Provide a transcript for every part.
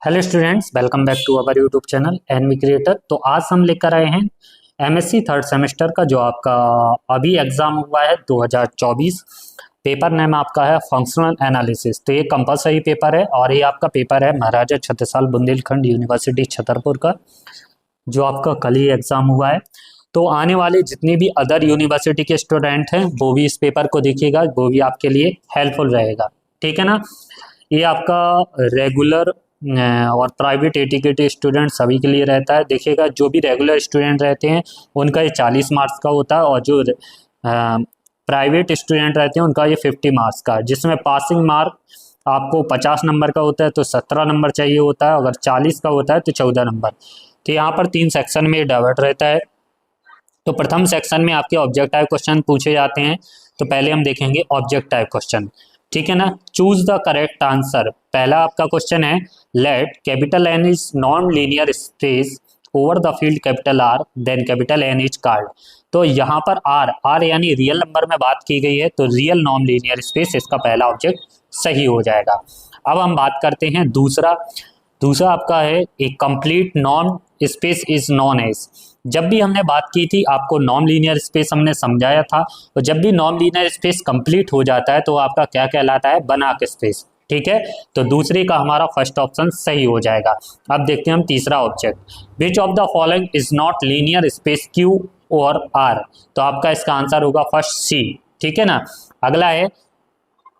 Hello students, welcome back to our YouTube channel NV creator. तो आज हम लेकर आए हैं एमएससी थर्ड सेमेस्टर का जो आपका अभी एग्जाम हुआ है 2024। पेपर नेम आपका है फंक्शनल एनालिसिस। तो ये कंपलसरी पेपर है और ये आपका पेपर है महाराजा छत्रसाल बुंदेलखंड यूनिवर्सिटी छतरपुर का, जो आपका कल ही एग्जाम हुआ है। तो आने वाले जितने भी अदर यूनिवर्सिटी के स्टूडेंट हैं वो भी इस पेपर को देखिएगा, वो भी आपके लिए हेल्पफुल रहेगा। ठीक है ना। ये आपका रेगुलर और प्राइवेट एटीकेटी स्टूडेंट सभी के लिए रहता है। देखिएगा, जो भी रेगुलर स्टूडेंट रहते हैं उनका ये 40 मार्क्स का होता है और जो प्राइवेट स्टूडेंट रहते हैं उनका ये 50 मार्क्स का, जिसमें पासिंग मार्क आपको 50 नंबर का होता है तो 17 नंबर चाहिए होता है, अगर 40 का होता है तो 14 नंबर। तो यहाँ पर 3 सेक्शन में डिवाइड रहता है। तो प्रथम सेक्शन में आपके ऑब्जेक्टिव क्वेश्चन पूछे जाते हैं। तो पहले हम देखेंगे ऑब्जेक्टिव क्वेश्चन। ठीक है ना। Choose the correct answer. पहला आपका क्वेश्चन है, लेट कैपिटल एन इज नॉन linear space over the field capital R then capital N is card. तो यहाँ पर आर यानी रियल नंबर में बात की गई है, तो रियल नॉन लीनियर स्पेस इसका पहला ऑब्जेक्ट सही हो जाएगा। अब हम बात करते हैं दूसरा आपका है, ए कंप्लीट नॉन स्पेस इज नॉन एज। जब भी हमने बात की थी आपको नॉन लीनियर स्पेस हमने समझाया था, तो जब भी नॉन लीनियर स्पेस कंप्लीट हो जाता है तो आपका क्या कहलाता है, बनाक स्पेस। ठीक है। तो दूसरे का हमारा फर्स्ट ऑप्शन सही हो जाएगा। अब देखते हैं हम तीसरा object, which of the following is not linear space Q और आर। तो आपका इसका आंसर होगा फर्स्ट सी। ठीक है ना। अगला है,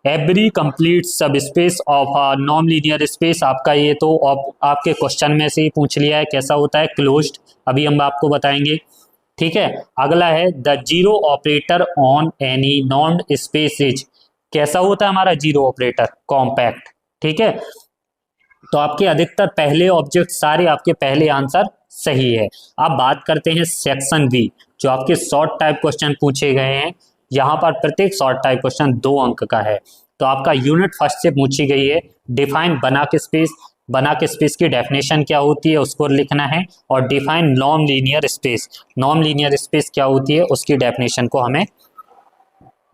एवरी कंप्लीट सब स्पेस ऑफ अ नॉन लीनियर स्पेस। आपका ये तो आपके क्वेश्चन में से ही पूछ लिया है, कैसा होता है, क्लोज्ड। अभी हम आपको बताएंगे। ठीक है। अगला है, the zero operator on any non space is. कैसा होता है हमारा जीरो ऑपरेटर, कॉम्पैक्ट। ठीक है। तो आपके अधिकतर पहले ऑब्जेक्ट सारे आपके पहले आंसर सही है। अब बात करते हैं सेक्शन बी, जो आपके शॉर्ट टाइप क्वेश्चन पूछे गए हैं। यहाँ पर प्रत्येक शॉर्ट टाइप क्वेश्चन 2 अंक का है। तो आपका यूनिट फर्स्ट से पूछी गई है, डिफाइन बनाक स्पेस। बनाक स्पेस की डेफिनेशन क्या होती है उसको लिखना है, और define non linear space. Non linear space क्या होती है उसकी डेफिनेशन को हमें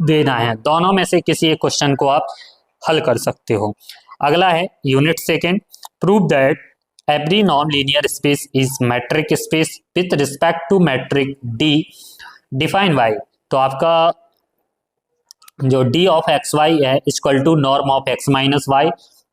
देना है। दोनों में से किसी एक क्वेश्चन को आप हल कर सकते हो। अगला है unit second, prove that every नॉन linear space is metric space with respect to metric d, define y. तो आपका जो डी ऑफ एक्स वाई है equal to norm of x minus y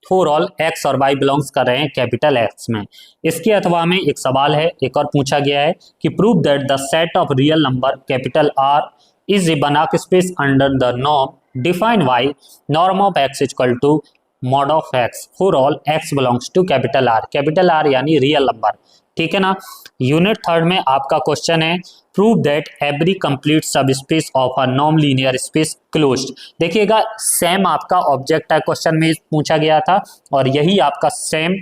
for all x और y belongs कर रहे हैं capital x में। इसके अथवा में एक सवाल है, एक और पूछा गया है कि prove that the set of real number capital R is a Banach space under the norm, define Y norm of X equal to mod of X for all X belongs to capital R. Capital R यानी real number. ठीक है ना। Unit third में आपका question है, prove that every complete सब space of a नॉन linear space closed. देखिएगा, सेम आपका ऑब्जेक्ट है क्वेश्चन में पूछा गया था और यही आपका सेम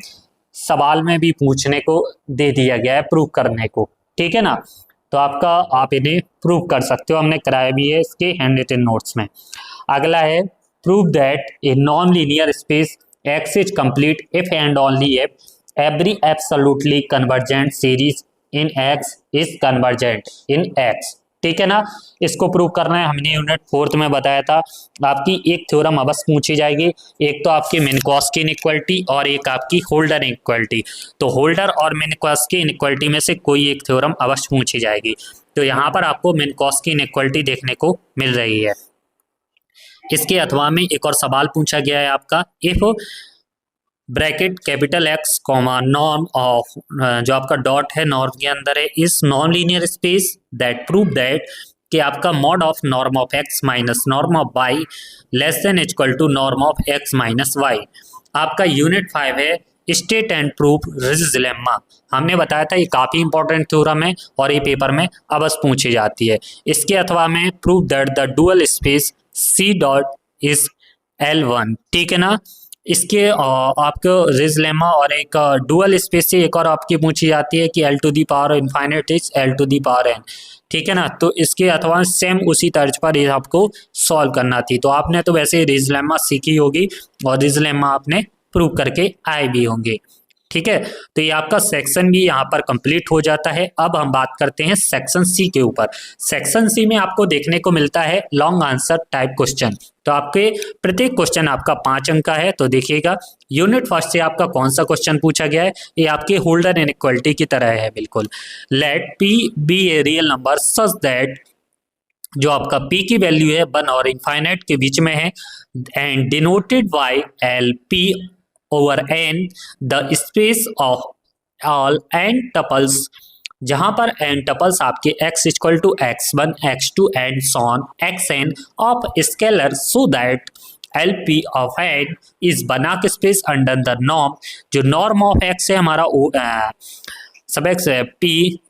सवाल में भी पूछने को दे दिया गया है, प्रूव करने को। ठीक है ना। तो आप इन्हें प्रूव कर सकते हो, हमने कराया भी है इसके हैंड रिटन नोट्स में। अगला है, प्रूव दैट ए नॉन linear space x is complete if and only if every absolutely convergent series in x is convergent in x। ठीक है ना। इसको प्रूव करना है, हमने यूनिट फोर्थ में बताया था। आपकी एक थ्योरम अवश्य पूछी जाएगी, एक तो आपकी मिन्कॉस्की इनइक्वालिटी और एक आपकी होल्डर इनइक्वालिटी। तो होल्डर और मिन्कॉस्की इनइक्वालिटी में से कोई एक थ्योरम अवश्य पूछी जाएगी। तो यहाँ पर आपको मिन्कॉस्की इनइक्वालिटी देखने को मिल रही है। इसके अथवा में एक और सवाल पूछा गया है आपका, if bracket capital x comma norm of, जो आपका डॉट है नॉर्म के अंदर है, इस नॉन linear space that prove that कि आपका mod of norm of x minus norm of y less than equal to norm of x minus y. आपका यूनिट 5 है, state and prove Riesz lemma. हमने बताया था ये काफी इंपॉर्टेंट थ्योरम है और ये पेपर में अवश्य पूछी जाती है। इसके अथवा में prove that the dual space c dot is L1। ठीक है ना। इसके आपको रिज लेमा और एक डुअल स्पेस से एक और आपकी पूछी जाती है कि L to the power infinite is L to the power n। ठीक है ना। तो इसके अथवा सेम उसी तर्ज पर ये आपको सॉल्व करना थी। तो आपने तो वैसे रिज लेमा सीखी होगी और रिज लेमा आपने प्रूव करके आए भी होंगे। ठीक है, तो ये आपका सेक्शन भी यहाँ पर कंप्लीट हो जाता है। अब हम बात करते हैं सेक्शन सी के ऊपर। सेक्शन सी में आपको देखने को मिलता है लॉन्ग आंसर टाइप क्वेश्चन। तो आपके प्रत्येक क्वेश्चन आपका 5 अंक का है। तो देखिएगा यूनिट फर्स्ट से आपका कौन सा क्वेश्चन पूछा गया है, ये आपके होल्डर इनइक्वालिटी की तरह है बिल्कुल। Let p be a real number such that, जो आपका p की वैल्यू है 1 और इनफाइनाइट के बीच में है, and denoted by l p over n the space of all n tuples, जहां पर एन टपल्स आपके x equal to x1 x2 and so on xn of scalar so that l p of n is Banach space under the norm, जो norm of x है हमारा सब x है p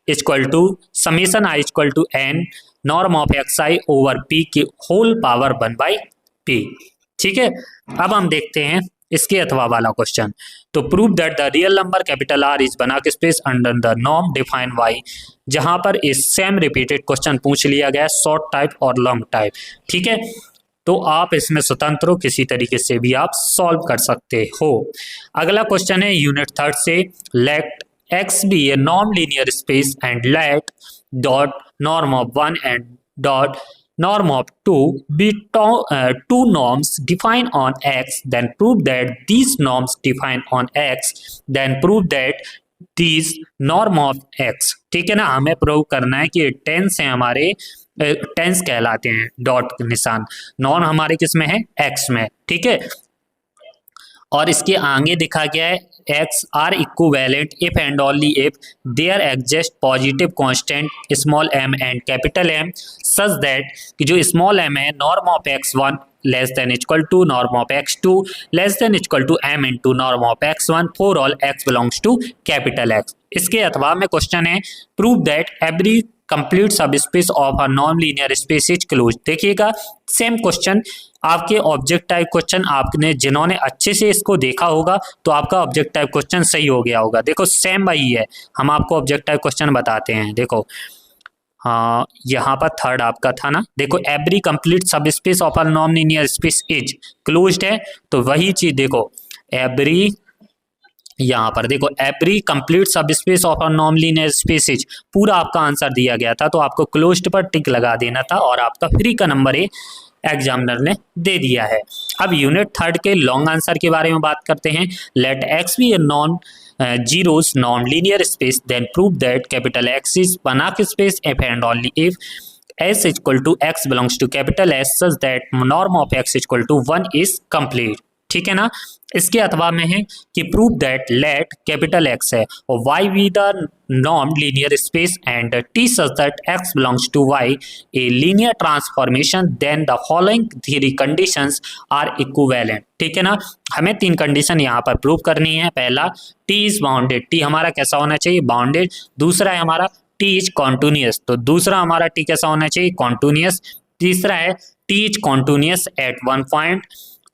equal to summation i equal to n norm of xi over p की whole power 1/p। ठीक है, अब हम देखते हैं इसके अथवा वाला क्वेश्चन। तो prove that the real number capital R is Banach space under the norm define y, जहां पर इस सेम रिपीटेड क्वेश्चन पूछ लिया गया शॉर्ट टाइप और लॉन्ग टाइप। ठीक है, तो आप इसमें स्वतंत्र हो, किसी तरीके से भी आप सॉल्व कर सकते हो। अगला क्वेश्चन है यूनिट थर्ड से, लेट x बी ए नॉन linear space and let dot norm of 1 and dot norm of 2 be two norms defined on x, then prove that these norms defined on x, then prove that these norm of x। ठीक है ना, हमें prove करना है कि tense है हमारे, tense कहलाते हैं डॉट निशान, नॉन हमारे किस में है x में। ठीक है, और इसके आगे दिखा गया है x are equivalent if and only if there exist positive constant small m and capital M such that कि जो स्मॉल m है norm of x1 less than equal to norm of x2 less than equal to m into norm of x1 for all x belongs to capital X। इसके अथवा में question है prove that every complete सब space of a नॉन linear space is close. देखिएगा same question, आपके object type question, आपने जिन्होंने अच्छे से इसको देखा होगा तो आपका ऑब्जेक्ट टाइप क्वेश्चन सही हो गया होगा। देखो सेम वही है, हम आपको ऑब्जेक्ट टाइप क्वेश्चन बताते हैं। देखो हाँ, यहाँ पर थर्ड आपका था ना, देखो एवरी कंप्लीट सब स्पेस ऑफ अ नॉन लीनियर स्पेस इज क्लोज्ड है, तो वही चीज देखो एवरी, यहाँ पर देखो एवरी कंप्लीट सब स्पेस ऑफ अ नॉन लीनियर स्पेस, पूरा आपका आंसर दिया गया था, तो आपको क्लोज्ड पर टिक लगा देना था और आपका फ्री का नंबर एग्जामिनर ने दे दिया है। अब यूनिट थर्ड के लॉन्ग आंसर के बारे में बात करते हैं। Let x be a non zeros नॉन linear space, then prove that capital x is Banach space if and only if s equal to x belongs to capital S such that norm of x equal to 1 is complete. ठीक है ना, इसके अथवा में है कि prove that let capital X है और y बी द नॉन linear space and t such that x belongs to y a linear transformation, then the following three conditions are equivalent. ठीक है ना, हमें 3 कंडीशन यहाँ पर प्रूव करनी है। पहला t इज बाउंडेड, t हमारा कैसा होना चाहिए बाउंडेड। दूसरा है हमारा t इज कॉन्टिन्यूअस, तो दूसरा हमारा t कैसा होना चाहिए कॉन्टिन्यूअस। तीसरा है t is continuous at 1 point,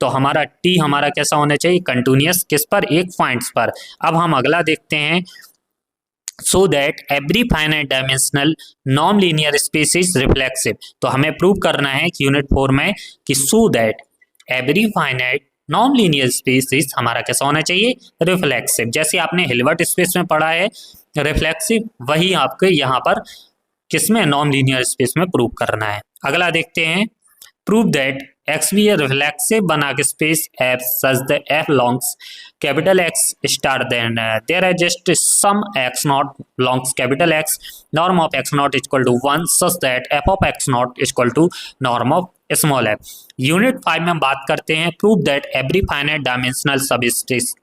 तो हमारा t हमारा कैसा होना चाहिए कंटिन्यूअस किस पर, एक पॉइंट्स पर। अब हम अगला देखते हैं, so that every finite dimensional non linear space is reflexive. तो हमें प्रूव करना है कि यूनिट 4 में कि so that every finite non linear space is हमारा कैसा होना चाहिए रिफ्लेक्सिव। जैसे आपने हिल्बर्ट स्पेस में पढ़ा है रिफ्लेक्सिव, वही आपके यहाँ पर किसमें नॉन लीनियर स्पेस में प्रूव करना है। अगला देखते हैं, prove that x be a reflexive Banach space f such the f belongs capital x star, then there exist some x not belongs capital x norm of x not equal to 1 such that f of x not equal to norm of small f. Unit 5 में हम बात करते हैं, prove that every finite dimensional sub space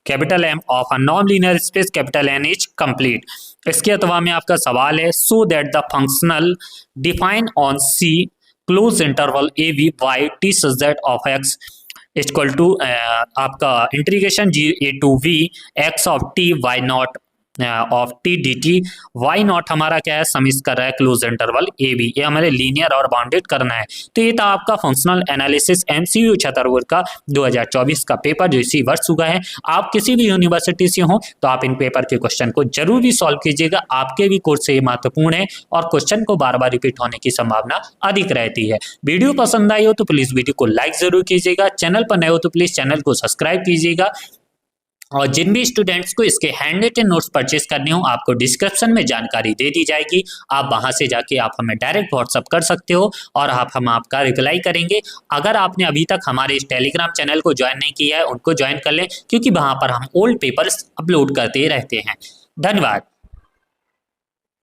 capital M of a नॉन linear space capital N is complete. इसके अथवा में आपका सवाल है, so that the functional define on C close interval A B Y T such that of X equal to आपका integration G A to B X of T Y naught of T D T. Y naught हमारा क्या है समिस कर रहा है close interval A B, ये हमारे linear और बाउंडेड करना है। तो ये था आपका फंक्शनल एनालिसिस एमसीयू छतरपुर का 2024 का पेपर जो इसी वर्ष हुआ है। आप किसी भी यूनिवर्सिटी से हो तो आप इन पेपर के क्वेश्चन को जरूर भी सॉल्व कीजिएगा, आपके भी कोर्स से ये महत्वपूर्ण है और क्वेश्चन को बार बार रिपीट होने की संभावना अधिक रहती है। वीडियो पसंद आई हो तो प्लीज वीडियो को लाइक जरूर कीजिएगा, चैनल पर नए हो तो प्लीज चैनल को सब्सक्राइब कीजिएगा और जिन भी स्टूडेंट्स को इसके हैंड रिटन नोट्स परचेज करने हो, आपको डिस्क्रिप्शन में जानकारी दे दी जाएगी। आप वहां से जाके आप हमें डायरेक्ट व्हाट्सअप कर सकते हो और हम आपका रिप्लाई करेंगे। अगर आपने अभी तक हमारे इस टेलीग्राम चैनल को ज्वाइन नहीं किया है, उनको ज्वाइन कर लें, क्योंकि वहां पर हम ओल्ड पेपर्स अपलोड करते रहते हैं। धन्यवाद।